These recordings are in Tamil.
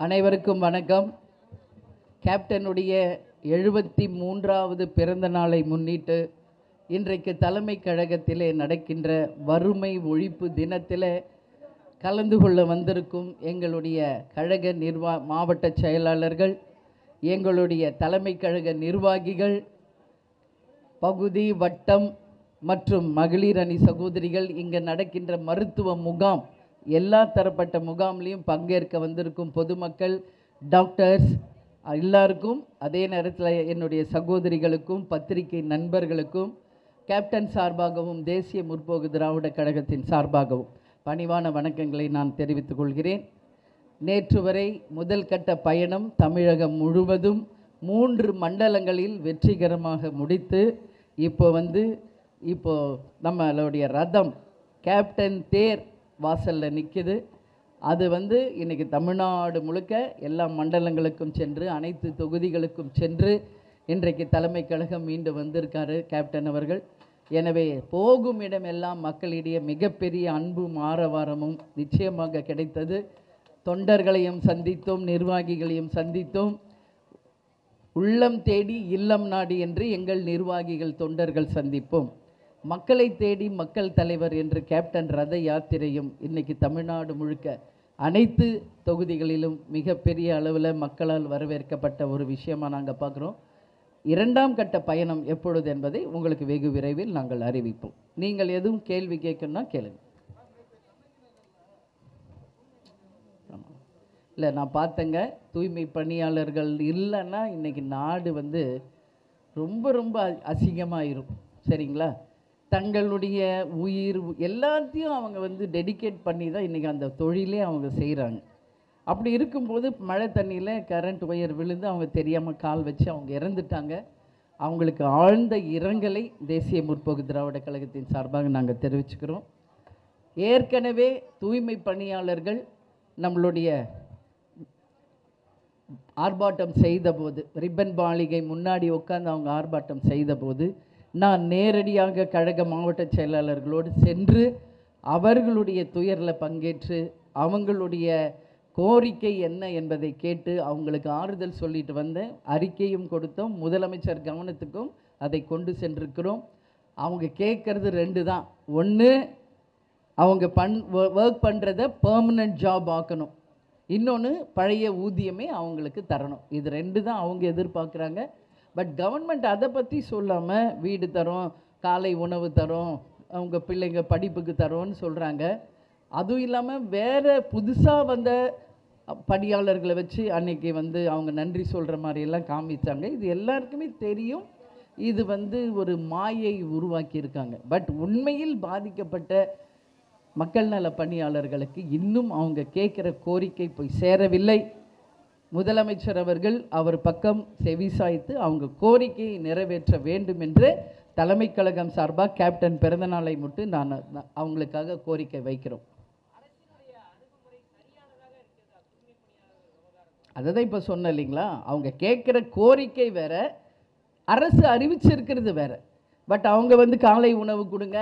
அனைவருக்கும் வணக்கம். கேப்டனுடைய 73வது பிறந்த நாளை முன்னிட்டு இன்றைக்கு தலைமை கழகத்திலே நடக்கின்ற வறுமை ஒழிப்பு தினத்தில் கலந்து கொள்ள வந்திருக்கும் எங்களுடைய கழக மாவட்ட செயலாளர்கள், எங்களுடைய தலைமை கழக நிர்வாகிகள், பகுதி வட்டம் மற்றும் மகளிர் அணி சகோதரிகள், இங்கே நடக்கின்ற மருத்துவ முகாம், எல்லா தரப்பட்ட முகாம்லேயும் பங்கேற்க வந்திருக்கும் பொதுமக்கள், டாக்டர்ஸ் எல்லாருக்கும், அதே நேரத்தில் என்னுடைய சகோதரிகளுக்கும் பத்திரிகை நண்பர்களுக்கும் கேப்டன் சார்பாகவும் தேசிய முற்போக்கு திராவிட கழகத்தின் சார்பாகவும் பணிவான வணக்கங்களை நான் தெரிவித்துக் கொள்கிறேன். நேற்று வரை முதல் கட்ட பயணம் தமிழகம் முழுவதும் 3 மண்டலங்களில் வெற்றிகரமாக முடித்து இப்போ நம்மளுடைய ரதம் கேப்டன் தேர் வாசலில் நிற்கிது. அது இன்றைக்கி தமிழ்நாடு முழுக்க எல்லா மண்டலங்களுக்கும் சென்று அனைத்து தொகுதிகளுக்கும் சென்று இன்றைக்கு தலைமை கழகம் மீண்டு வந்திருக்காரு கேப்டன் அவர்கள். எனவே போகும் இடமெல்லாம் மக்களிடையே மிகப்பெரிய அன்பும் ஆரவாரமும் நிச்சயமாக கிடைத்தது. தொண்டர்களையும் சந்தித்தோம், நிர்வாகிகளையும் சந்தித்தோம். உள்ளம் தேடி இல்லம் நாடி என்று எங்கள் நிர்வாகிகள் தொண்டர்கள் சந்திப்போம். மக்களை தேடி மக்கள் தலைவர் என்று கேப்டன் ரத யாத்திரையும் இன்றைக்கி தமிழ்நாடு முழுக்க அனைத்து தொகுதிகளிலும் மிகப்பெரிய அளவில் மக்களால் வரவேற்கப்பட்ட ஒரு விஷயமாக நாங்கள் பார்க்குறோம். 2ஆம் கட்ட பயணம் எப்பொழுது என்பதை உங்களுக்கு வெகு விரைவில் நாங்கள் அறிவிப்போம். நீங்கள் எதுவும் கேள்வி கேட்கணும்னா கேளுங்க. இல்லை, நான் பார்த்தேங்க, தூய்மை பணியாளர்கள் இல்லைன்னா இன்றைக்கி நாடு ரொம்ப ரொம்ப அசிங்கமாயிரும். சரிங்களா? தங்களுடைய உயிர் எல்லாத்தையும் அவங்க டெடிகேட் பண்ணி தான் இன்றைக்கி அந்த தொழிலே அவங்க செய்கிறாங்க. அப்படி இருக்கும்போது மழை தண்ணியில் கரண்ட் ஒயர் விழுந்து அவங்க தெரியாமல் கால் வச்சு அவங்க இறந்துட்டாங்க. அவங்களுக்கு ஆழ்ந்த இரங்கலை தேசிய முற்போக்கு திராவிட கழகத்தின் சார்பாக நாங்கள் தெரிவிச்சுக்கிறோம். ஏற்கனவே தூய்மை பணியாளர்கள் நம்மளுடைய ஆர்ப்பாட்டம் செய்தபோது, ரிப்பன் மாளிகை முன்னாடி உட்காந்து அவங்க ஆர்ப்பாட்டம் செய்தபோது நான் நேரடியாக கழக மாவட்ட செயலாளர்களோடு சென்று அவர்களுடைய துயரில் பங்கேற்று அவங்களுடைய கோரிக்கை என்ன என்பதை கேட்டு அவங்களுக்கு ஆறுதல் சொல்லிட்டு வந்தேன். அறிக்கையும் கொடுத்தோம், முதலமைச்சர் கவனத்துக்கும் அதை கொண்டு சென்றிருக்கிறோம். அவங்க கேட்குறது 2 தான். ஒன்று, அவங்க ஒர்க் பண்ணுறத பெர்மனன்ட் ஜாப் ஆக்கணும். இன்னொன்று, பழைய ஊதியமே அவங்களுக்கு தரணும். இது 2 தான் அவங்க எதிர்பார்க்குறாங்க. பட் கவர்மெண்ட் அதை பற்றி சொல்லாமல் வீடு தரோம், காலை உணவு தரோம், அவங்க பிள்ளைங்க படிப்புக்கு தரோன்னு சொல்கிறாங்க. அதுவும் இல்லாமல் வேறு புதுசாக வந்த பணியாளர்களை வச்சு அன்றைக்கி அவங்க நன்றி சொல்கிற மாதிரியெல்லாம் காமிச்சாங்க. இது எல்லாருக்குமே தெரியும். இது ஒரு மாயை உருவாக்கியிருக்காங்க. பட் உண்மையில் பாதிக்கப்பட்ட மக்கள் நல பணியாளர்களுக்கு இன்னும் அவங்க கேட்குற கோரிக்கை போய் சேரவில்லை. முதலமைச்சர் அவர்கள் அவர் பக்கம் செவிசாய்த்து அவங்க கோரிக்கையை நிறைவேற்ற வேண்டும் என்று தலைமை கழகம் சார்பாக கேப்டன் பிறந்தநாளை முட்டு நான் அவங்களுக்காக கோரிக்கை வைக்கிறோம். அதை தான் இப்போ சொன்ன இல்லைங்களா, அவங்க கேட்குற கோரிக்கை வேறு, அரசு அறிவிச்சிருக்கிறது வேறு. பட் அவங்க காலை உணவு கொடுங்க,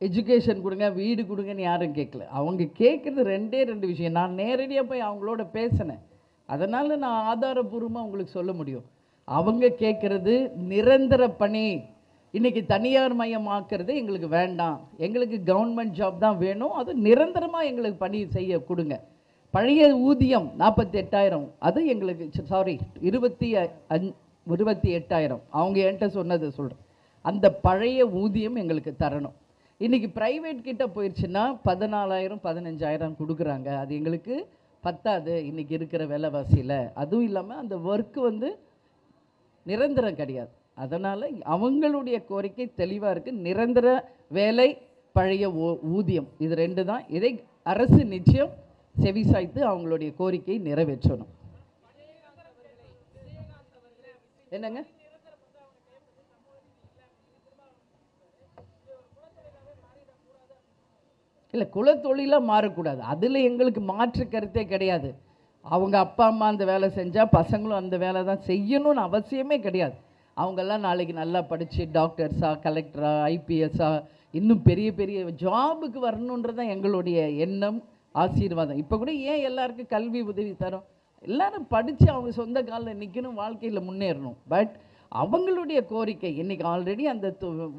எஜுகேஷன் கொடுங்க, வீடு கொடுங்கன்னு யாரும் கேட்கல. அவங்க கேட்குறது 2 விஷயம். நான் நேரடியாக போய் அவங்களோட பேசினேன். அதனால் நான் ஆதாரபூர்வமாக உங்களுக்கு சொல்ல முடியும். அவங்க கேட்குறது நிரந்தர பணி. இன்றைக்கி தனியார் மயமாக்குறது எங்களுக்கு வேண்டாம், எங்களுக்கு கவர்மெண்ட் ஜாப் தான் வேணும், அது நிரந்தரமாக எங்களுக்கு பணி செய்ய கொடுங்க. பழைய ஊதியம் 48,000, அது எங்களுக்கு 28,000 அவங்க என்கிட்ட சொன்னதை சொல்கிறேன். அந்த பழைய ஊதியம் எங்களுக்கு தரணும். இன்றைக்கி ப்ரைவேட் கிட்ட போயிடுச்சுன்னா 14,000 15,000 கொடுக்குறாங்க. அது எங்களுக்கு பத்தாது இன்றைக்கி இருக்கிற விலைவாசியில். அதுவும் இல்லாமல் அந்த ஒர்க்கு நிரந்தரம் கிடையாது. அதனால் அவங்களுடைய கோரிக்கை தெளிவாக இருக்குது. நிரந்தர வேலை, பழைய ஊதியம், இது 2 தான். இதை அரசு நிச்சயம் செவிசாய்த்து அவங்களுடைய கோரிக்கையை நிறைவேற்றணும். என்னங்க? இல்லை, குலத்தொழிலாக மாறக்கூடாது. அதில் எங்களுக்கு மாற்று கருத்தே கிடையாது. அவங்க அப்பா அம்மா அந்த வேலை செஞ்சால் பசங்களும் அந்த வேலை தான் செய்யணும்னு அவசியமே கிடையாது. அவங்கெல்லாம் நாளைக்கு நல்லா படித்து டாக்டர்ஸா, கலெக்டரா, ஐபிஎஸ்ஸா, இன்னும் பெரிய பெரிய ஜாபுக்கு வரணுன்றதான் எங்களுடைய எண்ணம், ஆசீர்வாதம். இப்போ கூட ஏன் எல்லாருக்கும் கல்வி உதவி தரோம், எல்லாரும் படித்து அவங்க சொந்த காலில் நிற்கணும், வாழ்க்கையில் முன்னேறணும். பட் அவங்களுடைய கோரிக்கை இன்றைக்கி ஆல்ரெடி அந்த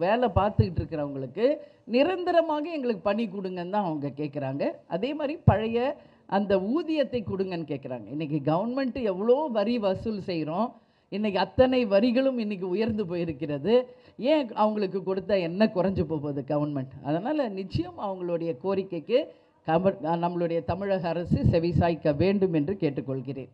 வேலை பார்த்துக்கிட்டு இருக்கிறவங்களுக்கு நிரந்தரமாக எங்களுக்கு பணி கொடுங்கன்னு தான் அவங்க கேட்குறாங்க. அதே மாதிரி பழைய அந்த ஊதியத்தை கொடுங்கன்னு கேட்குறாங்க. இன்றைக்கி கவர்மெண்ட்டு எவ்வளோ வரி வசூல் செய்கிறோம், இன்றைக்கி அத்தனை வரிகளும் இன்றைக்கி உயர்ந்து போயிருக்கிறது. ஏன் அவங்களுக்கு கொடுத்தா என்ன குறைஞ்சி போகுது கவர்மெண்ட்? அதனால் நிச்சயம் அவங்களுடைய கோரிக்கைக்கு நம்மளுடைய தமிழக அரசு செவிசாய்க்க வேண்டும் என்று கேட்டுக்கொள்கிறேன்.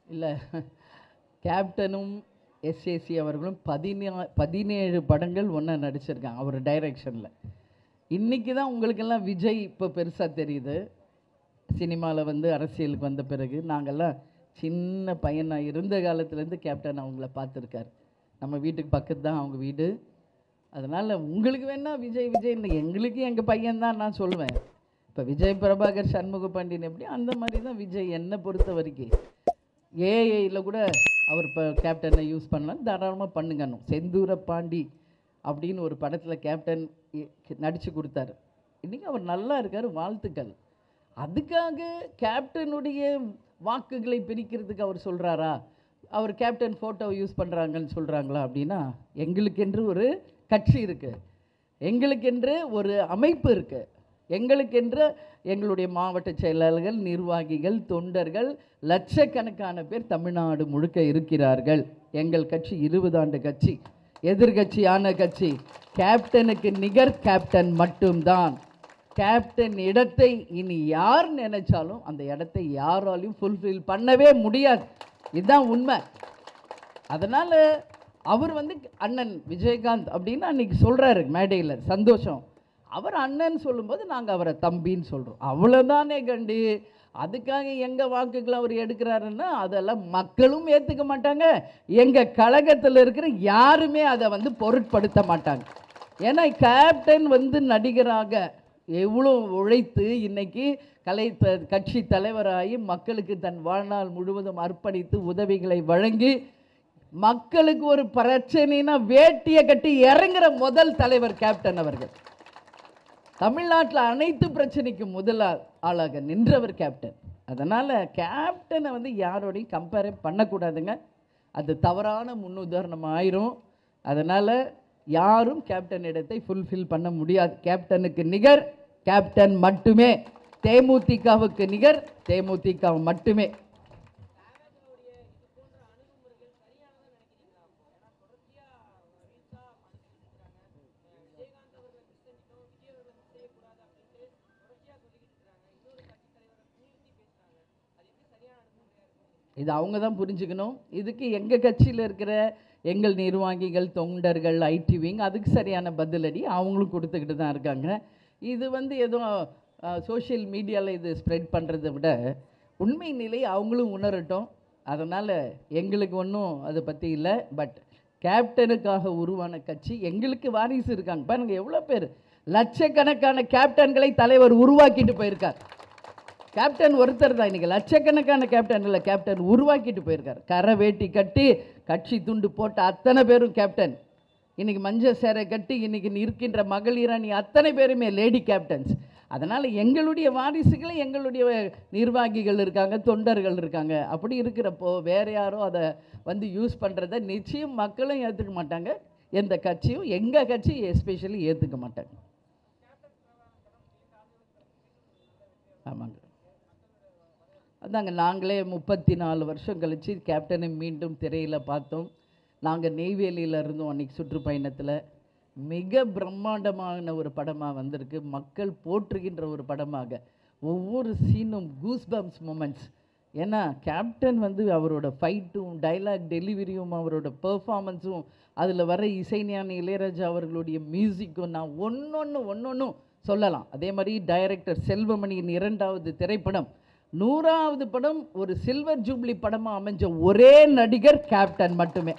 இல்லை, கேப்டனும் எஸ்ஏசி அவர்களும் 17 படங்கள் ஒன்றா நடிச்சிருக்காங்க அவர் டைரக்ஷனில். இன்றைக்கி தான் உங்களுக்கெல்லாம் விஜய் இப்போ பெருசாக தெரியுது. சினிமாவில் வந்து அரசியலுக்கு வந்த பிறகு நாங்கள்லாம் சின்ன பையனாக இருந்த காலத்துலேருந்து கேப்டன் அவங்கள பார்த்துருக்காரு. நம்ம வீட்டுக்கு பக்கத்து தான் அவங்க வீடு. அதனால் உங்களுக்கு வேணால் விஜய் விஜய்னு, எங்களுக்கு எங்கள் பையன்தான் நான் சொல்லுவேன். இப்போ விஜய் பிரபாகர் சண்முக பாண்டியன் எப்படி, அந்த மாதிரி தான் விஜய். என்னை பொறுத்த வரைக்கும் ஏஐயில் கூட அவர் இப்போ கேப்டனை யூஸ் பண்ணலாம், தாராளமாக பண்ணுங்கணும். செந்தூர பாண்டி அப்படின்னு ஒரு படத்தில் கேப்டன் நடித்து கொடுத்தாரு. இன்றைக்கி அவர் நல்லா இருக்கார், வாழ்த்துக்கள். அதுக்காக கேப்டனுடைய வாக்குகளை பிரிக்கிறதுக்கு அவர் சொல்கிறாரா? அவர் கேப்டன் ஃபோட்டோ யூஸ் பண்ணுறாங்கன்னு சொல்கிறாங்களா? அப்படின்னா எங்களுக்கென்று ஒரு கட்சி இருக்குது, எங்களுக்கென்று ஒரு அமைப்பு இருக்குது, எங்களுக்கென்று எங்களுடைய மாவட்ட செயலாளர்கள், நிர்வாகிகள், தொண்டர்கள், லட்சக்கணக்கான பேர் தமிழ்நாடு முழுக்க இருக்கிறார்கள். எங்கள் கட்சி 20 ஆண்டு கட்சி, எதிர்கட்சியான கட்சி. கேப்டனுக்கு நிகர் கேப்டன் மட்டும்தான். கேப்டன் இடத்தை இனி யார் நினைச்சாலும் அந்த இடத்தை யாராலையும் ஃபுல்ஃபில் பண்ணவே முடியாது. இதுதான் உண்மை. அதனால் அவர் வந்து அண்ணன் விஜயகாந்த் அப்படின்னு அன்றைக்கி சொல்கிறாரு மேடையில், சந்தோஷம். அவர் அண்ணன் சொல்லும்போது நாங்கள் அவரை தம்பின்னு சொல்கிறோம், அவ்வளோதானே கண்டு. அதுக்காக எங்கள் வாக்குகளை அவர் எடுக்கிறாருன்னா அதெல்லாம் மக்களும் ஏற்றுக்க மாட்டாங்க, எங்கள் கழகத்தில் இருக்கிற யாருமே அதை வந்து பொருட்படுத்த மாட்டாங்க. ஏன்னா கேப்டன் வந்து நடிகராக எவ்வளோ உழைத்து இன்னைக்கு கட்சி தலைவராகி மக்களுக்கு தன் வாழ்நாள் முழுவதும் அர்ப்பணித்து உதவிகளை வழங்கி மக்களுக்கு ஒரு பிரச்சனைனா வேட்டியை கட்டி இறங்குற முதல் தலைவர் கேப்டன் அவர்கள். தமிழ்நாட்டில் அனைத்து பிரச்சனைக்கும் முதல் ஆளாக நின்றவர் கேப்டன். அதனால் கேப்டனை வந்து யாரோடையும் கம்பேர் பண்ணக்கூடாதுங்க, அது தவறான முன்னுதாரணம் ஆயிரும். அதனால் யாரும் கேப்டன் இடத்தை ஃபுல்ஃபில் பண்ண முடியாது. கேப்டனுக்கு நிகர் கேப்டன் மட்டுமே, தேமுதிகவுக்கு நிகர் தேமுதிக மட்டுமே. இது அவங்க தான் புரிஞ்சுக்கணும். இதுக்கு எங்கள் கட்சியில் இருக்கிற எங்கள் நிர்வாகிகள், தொண்டர்கள், ஐடி விங் அதுக்கு சரியான பதிலடி அவங்களும் கொடுத்துக்கிட்டு தான் இருக்காங்க. இது வந்து எதுவும் சோஷியல் மீடியாவில் இது ஸ்ப்ரெட் பண்ணுறதை விட உண்மை நிலை அவங்களும் உணரட்டும். அதனால் எங்களுக்கு ஒன்றும் அதை பற்றி இல்லை. பட் கேப்டனுக்காக உருவான கட்சி, எங்களுக்கு வாரிசு இருக்காங்க பாருங்க. எவ்வளோ பேர், லட்சக்கணக்கான கேப்டன்களை தலைவர் உருவாக்கிட்டு போயிருக்கார். கேப்டன் ஒருத்தர் தான், இன்றைக்கி லட்சக்கணக்கான கேப்டன் இல்லை, கேப்டன் உருவாக்கிட்டு போயிருக்கார். கரை வேட்டி கட்டி கட்சி துண்டு போட்ட அத்தனை பேரும் கேப்டன். இன்றைக்கி மஞ்சள் சேரை கட்டி இன்றைக்கி இருக்கின்ற மகளிர் அணி அத்தனை பேருமே லேடி கேப்டன்ஸ். அதனால் எங்களுடைய வாரிசுகளை எங்களுடைய நிர்வாகிகள் இருக்காங்க, தொண்டர்கள் இருக்காங்க. அப்படி இருக்கிறப்போ வேறு யாரோ அதை வந்து யூஸ் பண்ணுறத நிச்சயம் மக்களும் ஏற்றுக்க மாட்டாங்க, எந்த கட்சியும், எங்கள் கட்சி எஸ்பெஷலி ஏற்றுக்க மாட்டாங்க. ஆமாங்க, அதாங்க நாங்களே 34 வருஷம் கழித்து கேப்டனை மீண்டும் திரையில் பார்த்தோம். நாங்கள் நெய்வேலியில் இருந்தோம் அன்றைக்கி சுற்றுப்பயணத்தில். மிக பிரம்மாண்டமான ஒரு படமாக வந்திருக்கு, மக்கள் போற்றுகின்ற ஒரு படமாக. ஒவ்வொரு சீனும் கூஸ்பம்ஸ் மூமெண்ட்ஸ். ஏன்னா கேப்டன் வந்து அவரோட ஃபைட்டும் டைலாக் டெலிவரியும் அவரோட பெர்ஃபார்மன்ஸும் அதில் வர இசைஞானி இளையராஜா அவர்களுடைய மியூசிக்கும் நான் ஒன்றொன்றும் சொல்லலாம். அதே மாதிரி டைரக்டர் செல்வமணியின் 2வது திரைப்படம், 100வது படம், ஒரு சில்வர் ஜூப்ளி படமாக அமைஞ்ச ஒரே நடிகர் கேப்டன் மட்டுமே.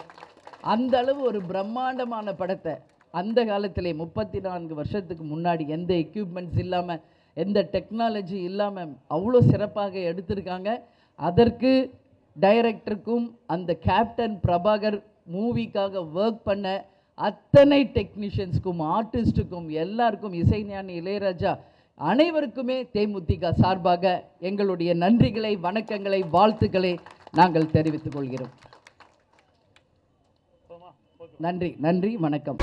அந்த அளவு ஒரு பிரம்மாண்டமான படத்தை அந்த காலத்திலே 34 வருஷத்துக்கு முன்னாடி எந்த எக்யூப்மெண்ட்ஸ் இல்லாமல் எந்த டெக்னாலஜி இல்லாமல் அவ்வளோ சிறப்பாக எடுத்திருக்காங்க. அதற்கு டைரக்டருக்கும் அந்த கேப்டன் பிரபாகர் மூவிக்காக ஒர்க் பண்ண அத்தனை டெக்னீஷியன்ஸ்க்கும் ஆர்டிஸ்ட்டுக்கும் எல்லாருக்கும் இசைஞானி இளையராஜா அனைவருக்குமே தேமுதிக சார்பாக எங்களுடைய நன்றிகளை, வணக்கங்களை, வாழ்த்துக்களை நாங்கள் தெரிவித்துக் கொள்கிறோம். நன்றி, நன்றி, வணக்கம்.